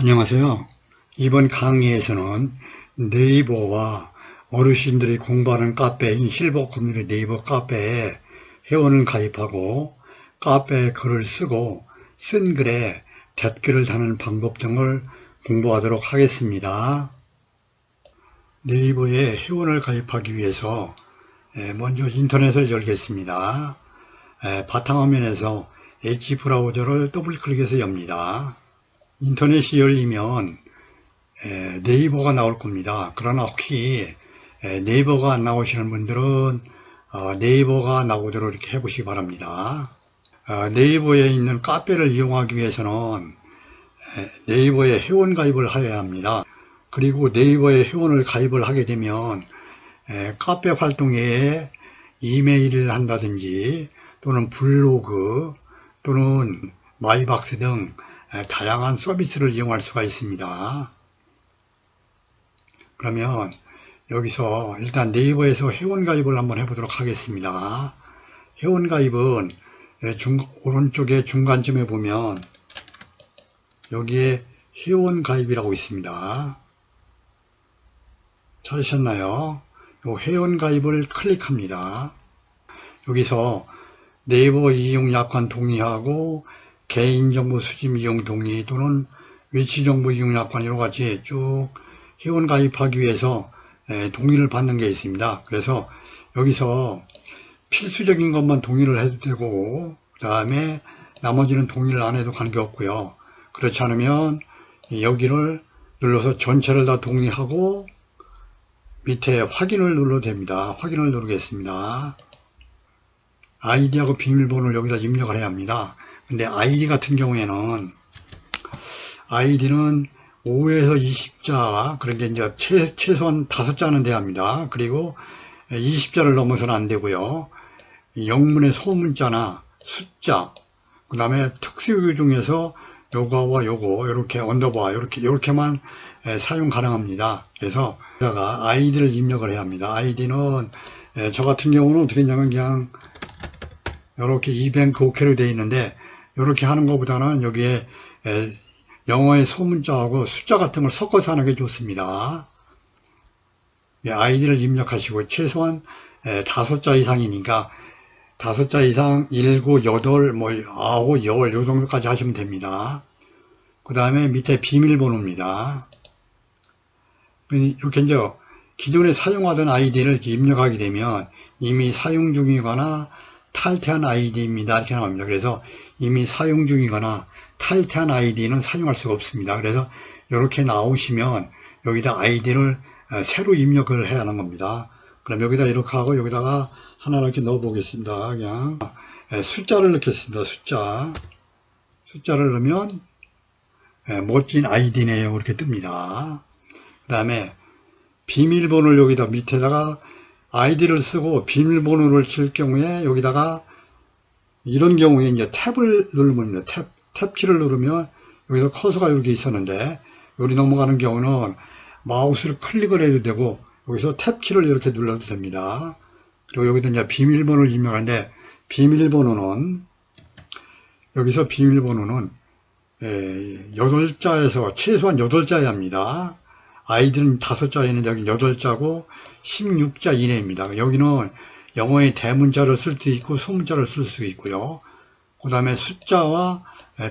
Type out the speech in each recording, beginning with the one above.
안녕하세요. 이번 강의에서는 네이버와 어르신들이 공부하는 카페인 실버 커뮤니티 네이버 카페에 회원을 가입하고 카페에 글을 쓰고 쓴 글에 댓글을 다는 방법 등을 공부하도록 하겠습니다. 네이버에 회원을 가입하기 위해서 먼저 인터넷을 열겠습니다. 바탕화면에서 엣지 브라우저를 더블 클릭해서 엽니다. 인터넷이 열리면 네이버가 나올 겁니다. 그러나 혹시 네이버가 안 나오시는 분들은 네이버가 나오도록 이렇게 해보시기 바랍니다. 네이버에 있는 카페를 이용하기 위해서는 네이버에 회원 가입을 해야 합니다. 그리고 네이버에 회원을 가입을 하게 되면 카페 활동에 이메일을 한다든지 또는 블로그 또는 마이박스 등 다양한 서비스를 이용할 수가 있습니다. 그러면 여기서 일단 네이버에서 회원가입을 한번 해보도록 하겠습니다. 회원가입은 오른쪽에 중간쯤에 보면 여기에 회원가입이라고 있습니다. 찾으셨나요? 이 회원가입을 클릭합니다. 여기서 네이버 이용 약관 동의하고 개인정보 수집 이용 동의 또는 위치정보 이용 약관 여러가지 쭉 회원 가입하기 위해서 동의를 받는 게 있습니다. 그래서 여기서 필수적인 것만 동의를 해도 되고 그 다음에 나머지는 동의를 안 해도 관계없고요. 그렇지 않으면 여기를 눌러서 전체를 다 동의하고 밑에 확인을 눌러도 됩니다. 확인을 누르겠습니다. 아이디하고 비밀번호를 여기다 입력을 해야 합니다. 근데 아이디 같은 경우에는 아이디는 5에서 20자, 그러니까 이제 최소한 5자는 돼야 합니다. 그리고 20자를 넘어서는 안 되고요. 영문의 소문자나 숫자, 그 다음에 특수유 중에서 요거와 요거, 이렇게 언더바, 이렇게만 사용 가능합니다. 그래서 여기다가 아이디를 입력을 해야 합니다. 아이디는 저 같은 경우는 어떻게 했냐면 그냥 이렇게 이뱅크 오케이로 되어 있는데 이렇게 하는 것보다는 여기에 영어의 소문자하고 숫자 같은 걸 섞어서 하는 게 좋습니다. 아이디를 입력하시고 최소한 5자 이상이니까 5자 이상 7, 8, 9, 10, 요 정도까지 하시면 됩니다. 그 다음에 밑에 비밀번호입니다. 이렇게 이제 기존에 사용하던 아이디를 이렇게 입력하게 되면 이미 사용 중이거나 탈퇴한 아이디입니다. 이렇게 나옵니다. 그래서 이미 사용 중이거나 탈퇴한 아이디는 사용할 수가 없습니다. 그래서 이렇게 나오시면 여기다 아이디를 새로 입력을 해야 하는 겁니다. 그럼 여기다 이렇게 하고 여기다가 하나 이렇게 넣어 보겠습니다. 그냥 숫자를 넣겠습니다. 숫자를 넣으면 멋진 아이디네요. 이렇게 뜹니다. 그 다음에 비밀번호를 여기다 밑에다가 아이디를 쓰고 비밀번호를 칠 경우에 여기다가 이런 경우에 이제 탭을 누르면 탭 키를 누르면 여기서 커서가 이렇게 있었는데 여기 넘어가는 경우는 마우스를 클릭을 해도 되고 여기서 탭 키를 이렇게 눌러도 됩니다. 그리고 여기다 이제 비밀번호를 입력하는데 비밀번호는 여기서 비밀번호는 8자에서 최소한 8자여야 합니다. 아이디는 5자 있는데 여기 8자고 16자 이내입니다. 여기는 영어의 대문자를 쓸 수 있고 소문자를 쓸 수 있고요. 그 다음에 숫자와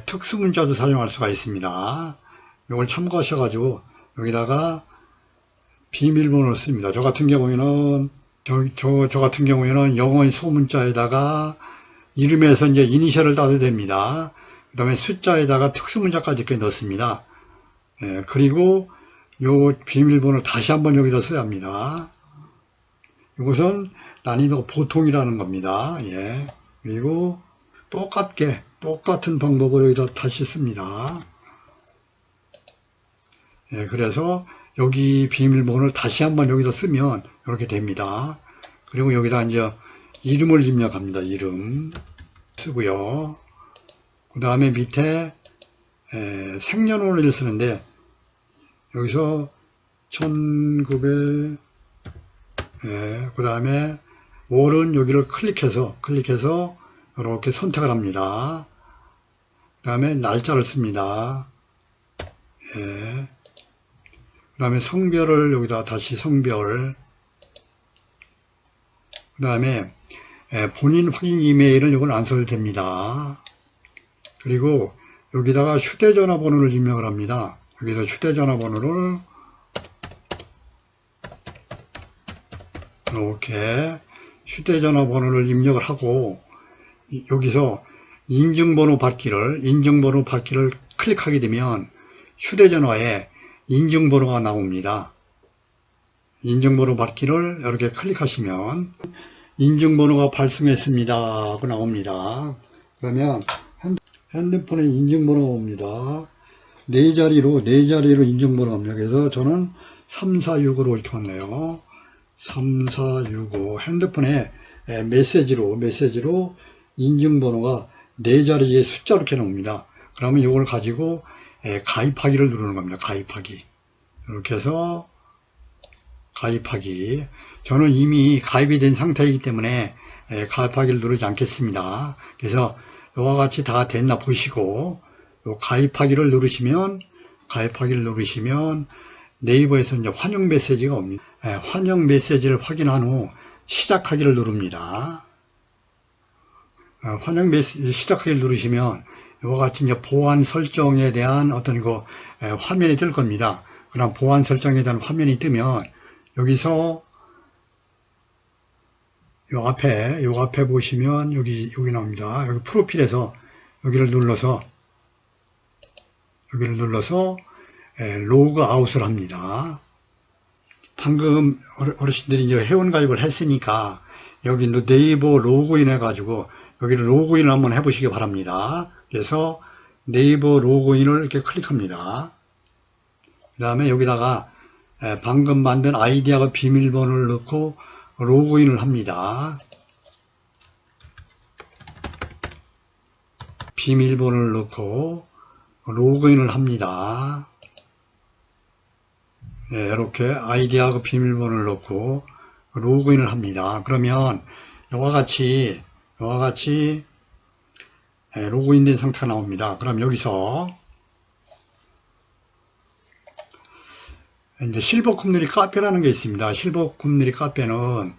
특수문자도 사용할 수가 있습니다. 이걸 참고하셔가지고 여기다가 비밀번호를 씁니다. 저 같은 경우에는 영어의 소문자에다가 이름에서 이제 이니셜을 따도 됩니다. 그 다음에 숫자에다가 특수문자까지 이렇게 넣습니다. 그리고 요 비밀번호를 다시 한번 여기다 써야 합니다. 이것은 난이도 보통이라는 겁니다. 그리고 똑같은 방법으로 여기다 다시 씁니다. 그래서 여기 비밀번호를 다시 한번 여기다 쓰면 이렇게 됩니다. 그리고 여기다 이제 이름을 입력합니다. 이름 쓰고요. 그 다음에 밑에 생년월일을 쓰는데 여기서 1900 그 다음에 월은 여기를 클릭해서 이렇게 선택을 합니다. 그 다음에 날짜를 씁니다. 예. 그 다음에 성별을 여기다 다시 성별, 그 다음에 본인 확인 이메일은 이걸 안 써도 됩니다. 그리고 여기다가 휴대전화 번호를 입력을 합니다. 여기서 휴대전화 번호를 이렇게 휴대전화 번호를 입력을 하고 여기서 인증번호 받기를 클릭하게 되면 휴대전화에 인증번호가 나옵니다. 인증번호 받기를 이렇게 클릭하시면 인증번호가 발송했습니다 하고 나옵니다. 그러면 핸드폰에 인증번호가 옵니다. 네 자리로 인증번호가 옵니다. 그래서 저는 3465로 이렇게 왔네요. 3465 핸드폰에 메시지로 인증번호가 네 자리의 숫자로 이렇게 나옵니다. 그러면 이걸 가지고 가입하기를 누르는 겁니다. 가입하기. 이렇게 해서 가입하기. 저는 이미 가입이 된 상태이기 때문에 가입하기를 누르지 않겠습니다. 그래서 이와 같이 다 됐나 보시고 가입하기를 누르시면 네이버에서 이제 환영 메시지가 옵니다. 환영 메시지를 확인한 후 시작하기를 누릅니다. 환영 메시지 시작하기를 누르시면 이와 같이 이제 보안 설정에 대한 어떤 화면이 뜰 겁니다. 그럼 보안 설정에 대한 화면이 뜨면 여기서 요 앞에 보시면 여기 나옵니다. 여기 프로필에서 여기를 눌러서 로그 아웃을 합니다. 방금 어르신들이 이제 회원가입을 했으니까 여기 네이버 로그인 해가지고 여기를 로그인을 한번 해보시기 바랍니다. 그래서 네이버 로그인을 이렇게 클릭합니다. 그 다음에 여기다가 방금 만든 아이디하고 비밀번호를 넣고 로그인을 합니다. 비밀번호를 넣고 로그인을 합니다. 네, 이렇게 아이디하고 비밀번호를 넣고 로그인을 합니다. 그러면 이와 같이 로그인된 상태가 나옵니다. 그럼 여기서 이제 실버 콤누리 카페라는 게 있습니다. 실버 콤누리 카페는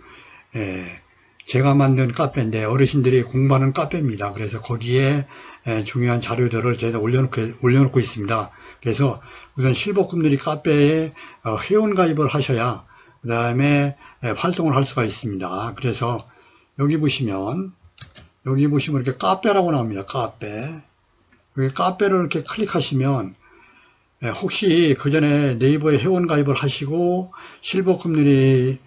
제가 만든 카페인데 어르신들이 공부하는 카페입니다. 그래서 거기에 중요한 자료들을 제가 올려놓고 있습니다. 그래서 우선 실버 콤누리 카페에 회원 가입을 하셔야 그 다음에 활동을 할 수가 있습니다. 그래서 여기 보시면 이렇게 카페라고 나옵니다. 카페. 여기 카페를 이렇게 클릭하시면 혹시 그 전에 네이버에 회원 가입을 하시고 실버 콤누리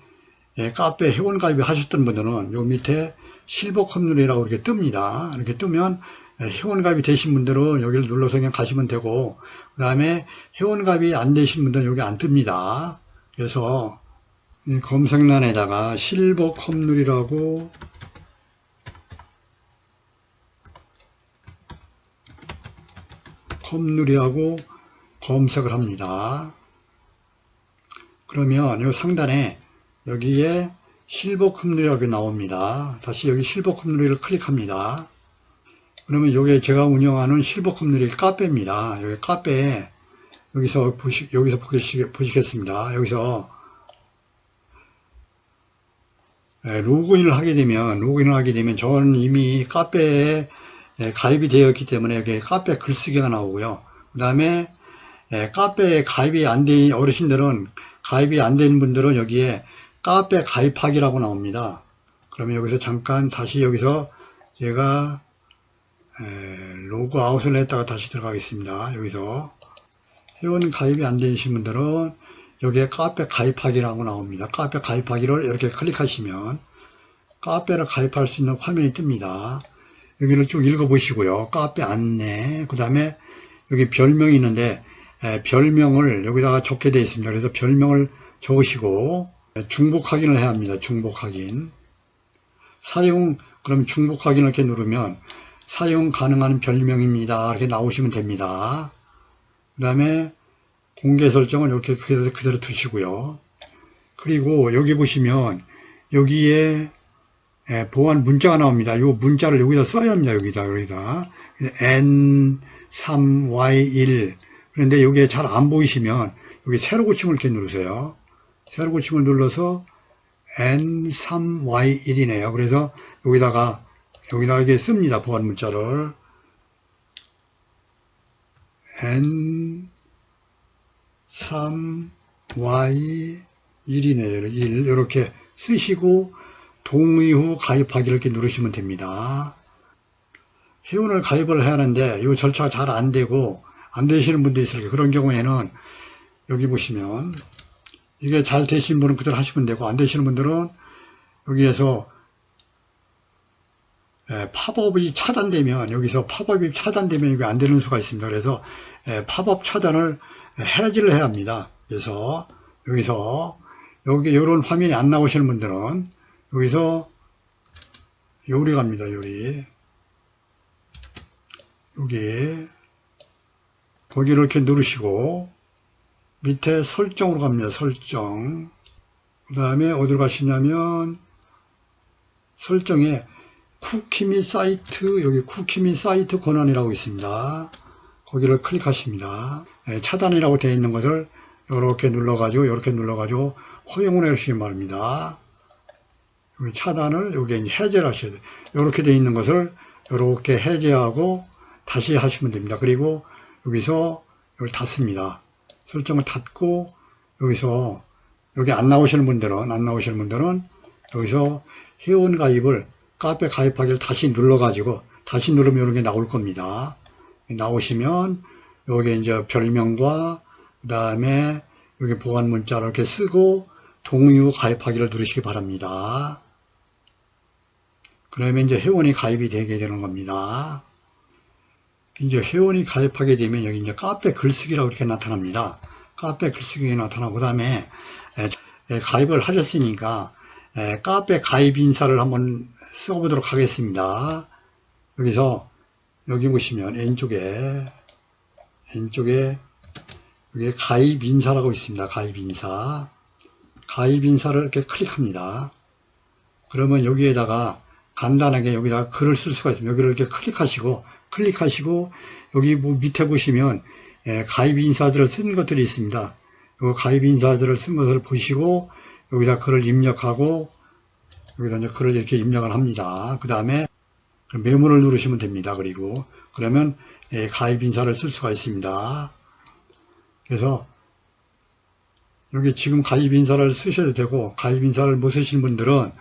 카페 회원 가입을 하셨던 분들은 요 밑에 실버 콤누리라고 이렇게 뜹니다. 이렇게 뜨면 회원 가입이 되신 분들은 여기를 눌러서 그냥 가시면 되고, 그 다음에 회원 가입이 안 되신 분들은 여기 안 뜹니다. 그래서 이 검색란에다가 실버 콤누리라고 콤누리하고 검색을 합니다. 그러면 이 상단에 여기에 실버 콤누리라고 나옵니다. 다시 여기 실버 콤누리를 클릭합니다. 그러면 이게 제가 운영하는 실버 콤누리 카페입니다. 여기 카페에 여기서 보시겠습니다. 여기서 로그인을 하게 되면 저는 이미 카페에 가입이 되어 있기 때문에 여기 카페 글쓰기가 나오고요. 그 다음에 카페에 가입이 안 된 어르신들은 가입이 안 된 분들은 여기에 카페 가입하기라고 나옵니다. 그러면 여기서 잠깐 다시 여기서 제가 로그 아웃을 했다가 다시 들어가겠습니다. 여기서 회원 가입이 안 되신 분들은 여기에 카페 가입하기라고 나옵니다. 카페 가입하기를 이렇게 클릭하시면 카페를 가입할 수 있는 화면이 뜹니다. 여기를 쭉 읽어보시고요. 카페 안내, 그 다음에 여기 별명이 있는데 별명을 여기다가 적게 되어 있습니다. 그래서 별명을 적으시고 중복 확인을 해야 합니다. 중복 확인. 그럼 중복 확인을 이렇게 누르면 사용 가능한 별명입니다. 이렇게 나오시면 됩니다. 그 다음에 공개 설정은 이렇게 그대로 두시고요. 그리고 여기 보시면 여기에 보안 문자가 나옵니다. 이 문자를 여기다 써야 합니다. 여기다. N3Y1 그런데 이게 잘 안 보이시면 여기 세로 고침을 이렇게 누르세요. 세로 고침을 눌러서 N3Y1이네요. 그래서 여기다가 이게 씁니다. 보안 문자를 N3Y1이네요. 1 이렇게 쓰시고 동의 후 가입하기 이렇게 누르시면 됩니다. 회원을 가입을 해야 하는데 이 절차가 잘 안 되고 안 되시는 분들이 있어요. 그런 경우에는 여기 보시면 이게 잘 되신 분은 그대로 하시면 되고 안 되시는 분들은 여기에서 팝업이 차단되면 여기서 팝업이 차단되면 이게 안 되는 수가 있습니다. 그래서 팝업 차단을 해지를 해야 합니다. 그래서 여기서 여기 이런 화면이 안 나오시는 분들은 여기서 요리 갑니다. 요리 여기 거기를 이렇게 누르시고 밑에 설정으로 갑니다. 설정. 그 다음에 어디로 가시냐면 설정에 쿠키 및 사이트, 여기 쿠키 및 사이트 권한이라고 있습니다. 거기를 클릭하십니다. 차단이라고 되어 있는 것을 이렇게 눌러가지고 허용을 해주시기 바랍니다. 여기 차단을 여기 해제를 하셔야 돼요. 이렇게 되어 있는 것을 이렇게 해제하고 다시 하시면 됩니다. 그리고 여기서 이걸 닫습니다. 설정을 닫고 여기서 여기 안 나오시는 분들은 여기서 회원 가입을 카페 가입하기를 다시 눌러가지고 다시 누르면 이런 게 나올 겁니다. 나오시면 여기 이제 별명과 그 다음에 여기 보안 문자를 이렇게 쓰고 동의 후 가입하기를 누르시기 바랍니다. 그러면 이제 회원이 가입이 되게 되는 겁니다. 이제 회원이 가입하게 되면 여기 이제 카페 글쓰기라고 이렇게 나타납니다. 카페 글쓰기가 나타나고, 그 다음에 가입을 하셨으니까 카페 가입 인사를 한번 써보도록 하겠습니다. 여기서 여기 보시면 왼쪽에 여기 가입 인사라고 있습니다. 가입 인사를 이렇게 클릭합니다. 그러면 여기에다가 간단하게 여기다가 글을 쓸 수가 있습니다. 여기를 이렇게 클릭하시고 여기 밑에 보시면 가입 인사들을 쓴 것들이 있습니다. 이 가입 인사들을 쓴 것을 보시고 여기다 글을 입력하고 여기다 이제 글을 이렇게 입력을 합니다. 그 다음에 메모를 누르시면 됩니다. 그러면 가입 인사를 쓸 수가 있습니다. 그래서 여기 지금 가입 인사를 쓰셔도 되고 가입 인사를 못 쓰시는 분들은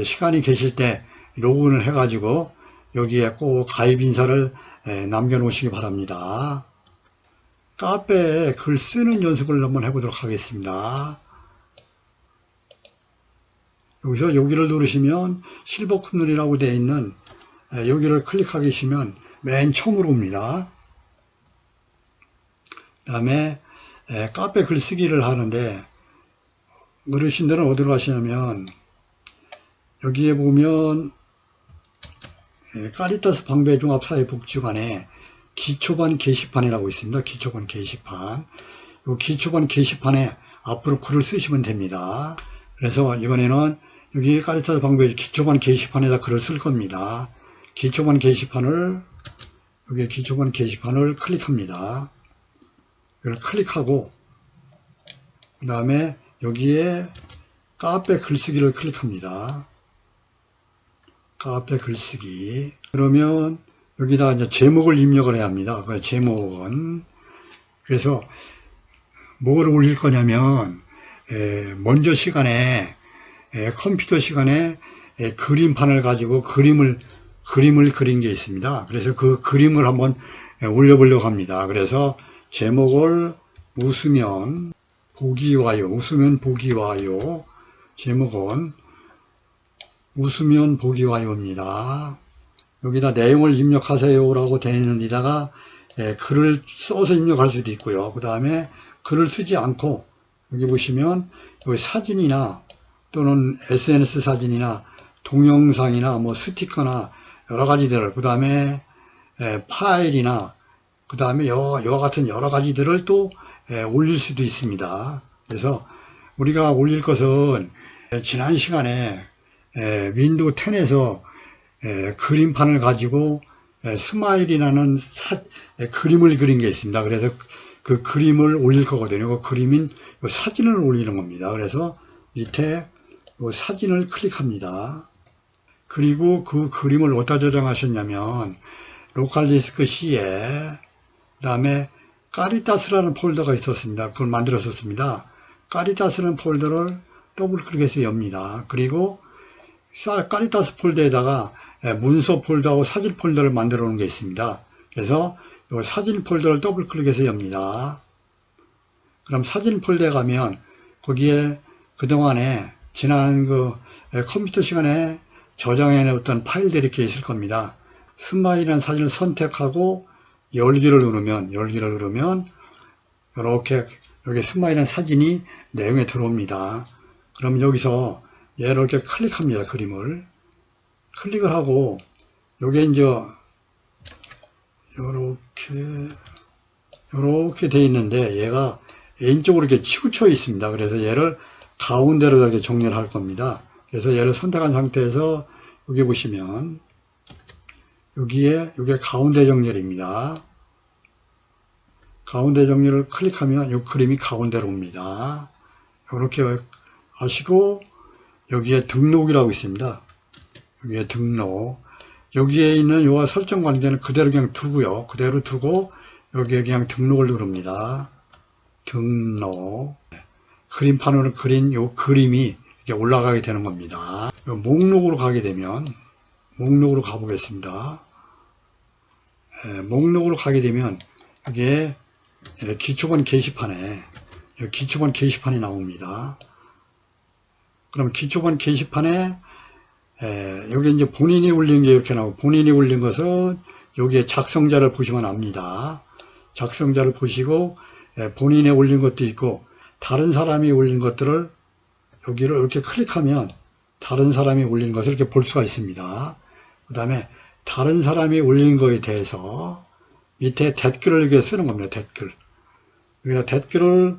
시간이 계실 때 로그인을 해가지고 여기에 꼭 가입 인사를 남겨 놓으시기 바랍니다. 카페에 글 쓰는 연습을 한번 해보도록 하겠습니다. 여기서 여기를 누르시면 실버 컵눈이라고 되어 있는 여기를 클릭하게 하시면 맨 처음으로 옵니다. 그 다음에 카페 글쓰기를 하는데 어르신들은 어디로 가시냐면 여기에 보면 카리타스 방배종합사회복지관에 기초반 게시판이라고 있습니다. 기초반 게시판. 이 기초반 게시판에 앞으로 글을 쓰시면 됩니다. 그래서 이번에는 여기 카리타스 방배 기초반 게시판에다 글을 쓸 겁니다. 기초반 게시판을 클릭합니다. 이걸 클릭하고 그 다음에 여기에 카페 글쓰기를 클릭합니다. 카페 글쓰기. 그러면 여기다 이제 제목을 입력을 해야 합니다. 그 제목은 그래서 뭘 올릴 거냐면 먼저 시간에 컴퓨터 시간에 그림판을 가지고 그림을 그린 게 있습니다. 그래서 그 그림을 한번 올려보려고 합니다. 그래서 제목을 웃으면 복이 와요. 제목은 웃으면 복이 와요입니다. 여기다 내용을 입력하세요 라고 되어 있는 데다가 글을 써서 입력할 수도 있고요. 그 다음에 글을 쓰지 않고 여기 보시면 여기 사진이나 또는 SNS 사진이나 동영상이나 뭐 스티커나 여러 가지들을 그 다음에 파일이나 그 다음에 이와 같은 여러 가지들을 또 올릴 수도 있습니다. 그래서 우리가 올릴 것은 지난 시간에 윈도우 10에서 그림판을 가지고 스마일이라는 그림을 그린 게 있습니다. 그래서 그 그림을 올릴 거거든요. 그 그림인 사진을 올리는 겁니다. 그래서 밑에 사진을 클릭합니다. 그리고 그 그림을 어디다 저장하셨냐면 로컬 디스크 C에 그다음에 카리타스라는 폴더가 있었습니다. 그걸 만들었었습니다. 카리타스라는 폴더를 더블 클릭해서 엽니다. 그리고 카리타스 폴더에다가 문서 폴더하고 사진 폴더를 만들어 놓은 게 있습니다. 그래서 이 사진 폴더를 더블 클릭해서 엽니다. 그럼 사진 폴더에 가면 거기에 그동안에 지난 컴퓨터 시간에 저장해 놓았던 파일들이 이렇게 있을 겁니다. 스마일이라는 사진을 선택하고 열기를 누르면 이렇게 여기 스마일이라는 사진이 내용에 들어옵니다. 그럼 여기서 얘를 이렇게 클릭합니다. 그림을 클릭을 하고 요게 이제 요렇게 돼 있는데 얘가 왼쪽으로 이렇게 치우쳐 있습니다. 그래서 얘를 가운데로 이렇게 정렬을 할 겁니다. 그래서 얘를 선택한 상태에서 여기 보시면 여기에 이게 가운데 정렬입니다. 가운데 정렬을 클릭하면 이 그림이 가운데로 옵니다. 이렇게 하시고 여기에 등록이라고 있습니다. 여기에 등록. 여기에 있는 요 설정 관계는 그대로 그냥 두고요. 그대로 두고 여기에 그냥 등록을 누릅니다. 등록. 그림판으로 그린 요 그림이 이렇게 올라가게 되는 겁니다. 요 목록으로 가게 되면 목록으로 가보겠습니다. 목록으로 가게 되면 이게 기초본 게시판에 기초본 게시판이 나옵니다. 그럼 기초본 게시판에 여기 이제 본인이 올린 게 이렇게 나오고 본인이 올린 것은 여기에 작성자를 보시면 압니다. 작성자를 보시고 본인이 올린 것도 있고 다른 사람이 올린 것들을 여기를 이렇게 클릭하면 다른 사람이 올린 것을 이렇게 볼 수가 있습니다. 그 다음에 다른 사람이 올린 거에 대해서 밑에 댓글을 이렇게 쓰는 겁니다. 댓글. 여기다 댓글을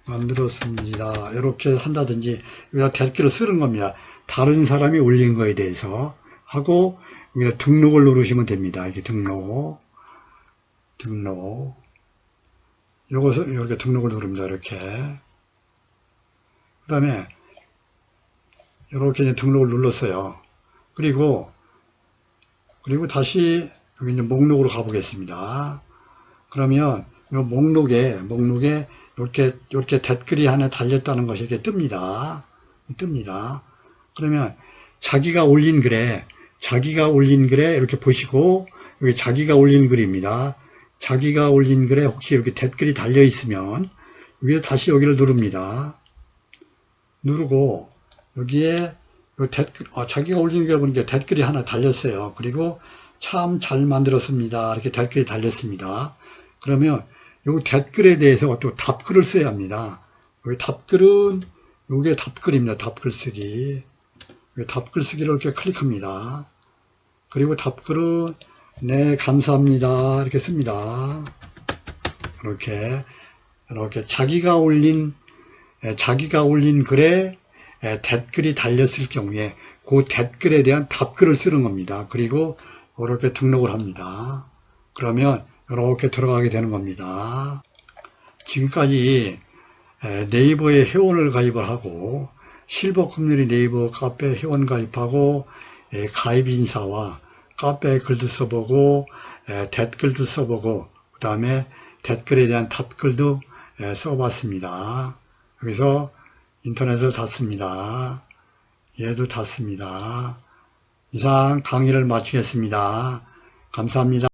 만들었습니다. 이렇게 한다든지 여기다 댓글을 쓰는 겁니다. 다른 사람이 올린 거에 대해서 하고 여기다 등록을 누르시면 됩니다. 이렇게 등록. 요것을 이렇게 등록을 누릅니다. 이렇게. 그 다음에 이렇게 이제 등록을 눌렀어요. 그리고 다시 여기 이제 목록으로 가보겠습니다. 그러면 이 목록에 이렇게 댓글이 하나 달렸다는 것이 이렇게 뜹니다. 그러면 자기가 올린 글에 이렇게 보시고 여기 자기가 올린 글입니다. 자기가 올린 글에 혹시 이렇게 댓글이 달려 있으면 여기에 다시 여기를 누릅니다. 누르고 여기에 댓글, 자기가 올린 글에 보니까 댓글이 하나 달렸어요. 그리고 참 잘 만들었습니다. 이렇게 댓글이 달렸습니다. 그러면 이 댓글에 대해서 또 답글을 써야 합니다. 여기 답글은 이게 답글입니다. 답글 쓰기. 답글 쓰기를 이렇게 클릭합니다. 그리고 답글은 네 감사합니다 이렇게 씁니다. 이렇게 자기가 올린 글에 댓글이 달렸을 경우에 그 댓글에 대한 답글을 쓰는 겁니다. 그리고 이렇게 등록을 합니다. 그러면 이렇게 들어가게 되는 겁니다. 지금까지 네이버에 회원을 가입을 하고 실버 커뮤니티 네이버 카페 회원 가입하고 가입 인사와 카페에 글도 써보고 댓글도 써보고 그 다음에 댓글에 대한 답글도 써봤습니다. 여기서 인터넷을 닫습니다. 얘도 닫습니다. 이상 강의를 마치겠습니다. 감사합니다.